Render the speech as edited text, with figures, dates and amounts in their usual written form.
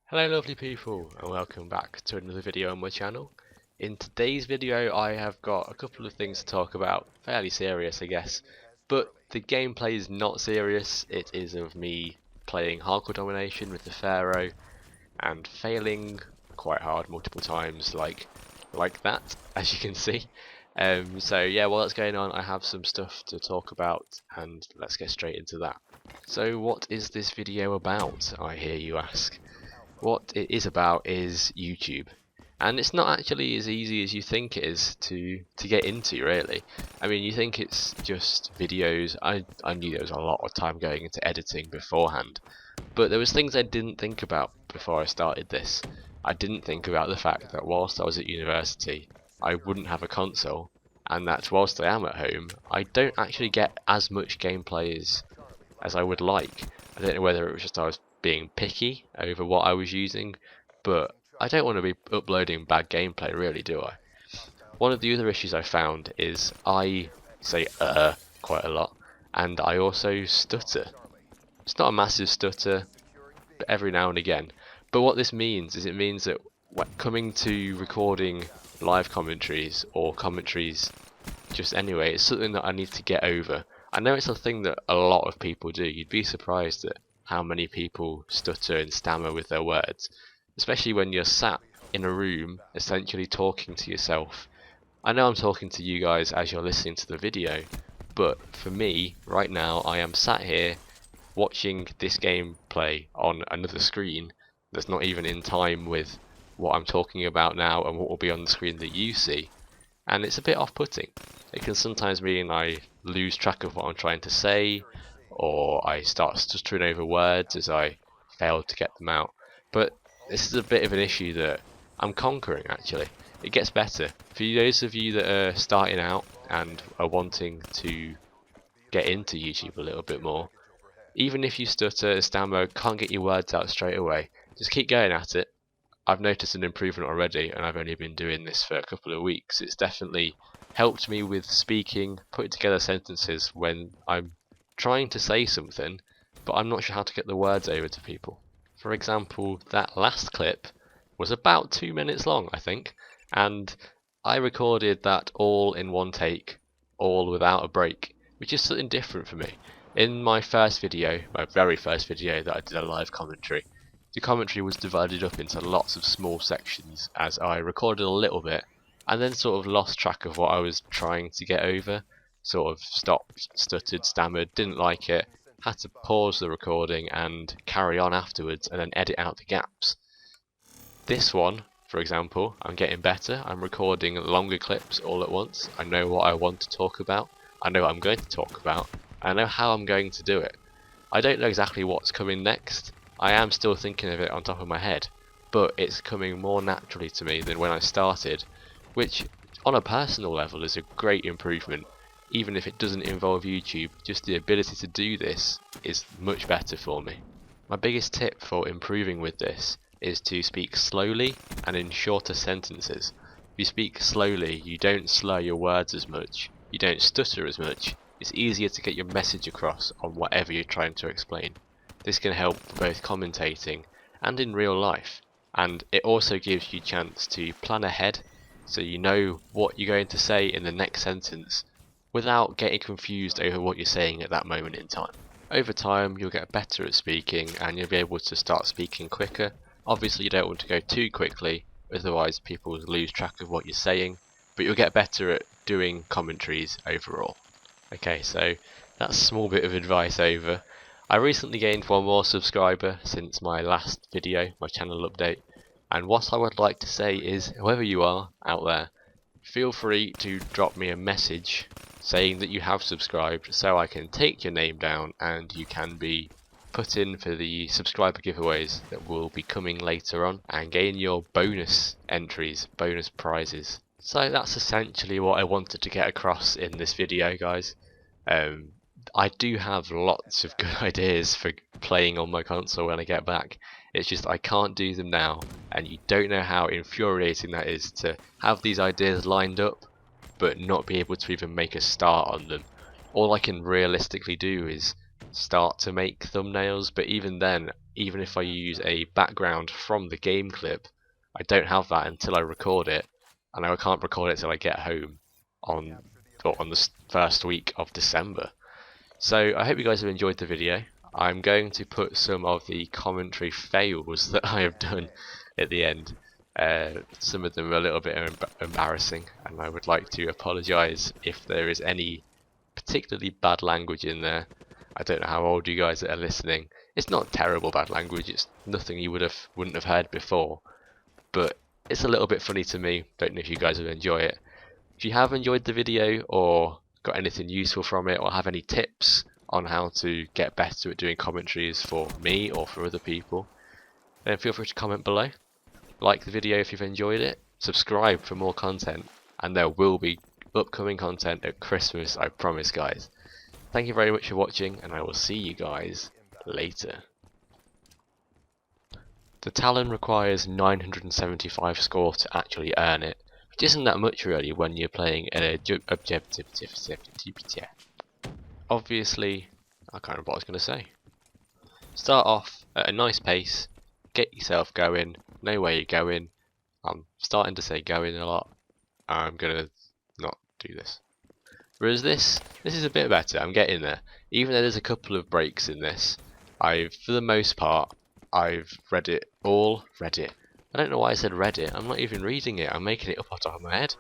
Hello lovely people, and welcome back to another video on my channel. In today's video I have got a couple of things to talk about, fairly serious I guess, but the gameplay is not serious. It is of me playing hardcore domination with the Pharaoh and failing quite hard multiple times like that, as you can see. So yeah, while that's going on I have some stuff to talk about, and let's get straight into that. So what is this video about, I hear you ask? What it is about is YouTube, and it's not actually as easy as you think it is to get into, really. I mean, you think it's just videos. I knew there was a lot of time going into editing beforehand, but there was things I didn't think about before I started this. I didn't think about the fact that whilst I was at university I wouldn't have a console, and that whilst I am at home I don't actually get as much gameplay as I would like. I don't know whether it was just I was being picky over what I was using, but I don't want to be uploading bad gameplay, really, do I? One of the other issues I found is I say quite a lot, and I also stutter. It's not a massive stutter, but every now and again. But what this means is it means that coming to recording live commentaries or commentaries just anyway, it's something that I need to get over. I know it's a thing that a lot of people do. You'd be surprised at how many people stutter and stammer with their words, especially when you're sat in a room essentially talking to yourself. I know I'm talking to you guys as you're listening to the video, but for me right now I am sat here watching this gameplay on another screen that's not even in time with what I'm talking about now and what will be on the screen that you see, and it's a bit off-putting. It can sometimes mean I lose track of what I'm trying to say, or I start stuttering over words as I fail to get them out. But this is a bit of an issue that I'm conquering, actually. It gets better. For those of you that are starting out and are wanting to get into YouTube a little bit more, even if you stutter, stammer, can't get your words out straight away, just keep going at it. I've noticed an improvement already, and I've only been doing this for a couple of weeks. It's definitely helped me with speaking, putting together sentences when I'm trying to say something, but I'm not sure how to get the words over to people. For example, that last clip was about 2 minutes long, I think, and I recorded that all in one take, all without a break, which is something different for me. In my first video, my very first video that I did a live commentary, the commentary was divided up into lots of small sections as I recorded a little bit and then sort of lost track of what I was trying to get over. Sort of stopped, stuttered, stammered, didn't like it, had to pause the recording and carry on afterwards and then edit out the gaps. This one, for example, I'm getting better. I'm recording longer clips all at once. I know what I want to talk about, I know what I'm going to talk about, I know how I'm going to do it. I don't know exactly what's coming next. I am still thinking of it on top of my head, but it's coming more naturally to me than when I started, which on a personal level is a great improvement. Even if it doesn't involve YouTube, just the ability to do this is much better for me. My biggest tip for improving with this is to speak slowly and in shorter sentences. If you speak slowly, you don't slur your words as much, you don't stutter as much, it's easier to get your message across on whatever you're trying to explain. This can help for both commentating and in real life, and it also gives you a chance to plan ahead so you know what you're going to say in the next sentence without getting confused over what you're saying at that moment in time. Over time you'll get better at speaking and you'll be able to start speaking quicker. Obviously you don't want to go too quickly, otherwise people will lose track of what you're saying, but you'll get better at doing commentaries overall. Okay, so that's a small bit of advice over. I recently gained one more subscriber since my last video, my channel update, and what I would like to say is, whoever you are out there, feel free to drop me a message saying that you have subscribed so I can take your name down and you can be put in for the subscriber giveaways that will be coming later on and gain your bonus entries, bonus prizes. So that's essentially what I wanted to get across in this video, guys. I do have lots of good ideas for playing on my console when I get back. It's just I can't do them now, and you don't know how infuriating that is to have these ideas lined up but not be able to even make a start on them. All I can realistically do is start to make thumbnails, but even then even if I use a background from the game clip, I don't have that until I record it, and I can't record it till I get home on the first week of December. So I hope you guys have enjoyed the video. I'm going to put some of the commentary fails that I have done at the end. Some of them are a little bit embarrassing, and I would like to apologise if there is any particularly bad language in there. I don't know how old you guys are listening. It's not terrible bad language, it's nothing you wouldn't have heard before, but it's a little bit funny to me. Don't know if you guys will enjoy it. If you have enjoyed the video or got anything useful from it, or have any tips on how to get better at doing commentaries for me or for other people, then feel free to comment below. Like the video if you've enjoyed it, subscribe for more content, and there will be upcoming content at Christmas, I promise guys. Thank you very much for watching, and I will see you guys later. The Talon requires 975 score to actually earn it, which isn't that much really when you're playing an objective. Obviously, I can't remember what I was going to say. Start off at a nice pace, get yourself going, know where you're going. I'm starting to say going a lot. I'm going to not do this. Whereas this is a bit better. I'm getting there. Even though there's a couple of breaks in this, for the most part, I've read it all. I don't know why I said read it. I'm not even reading it. I'm making it up off the top of my head.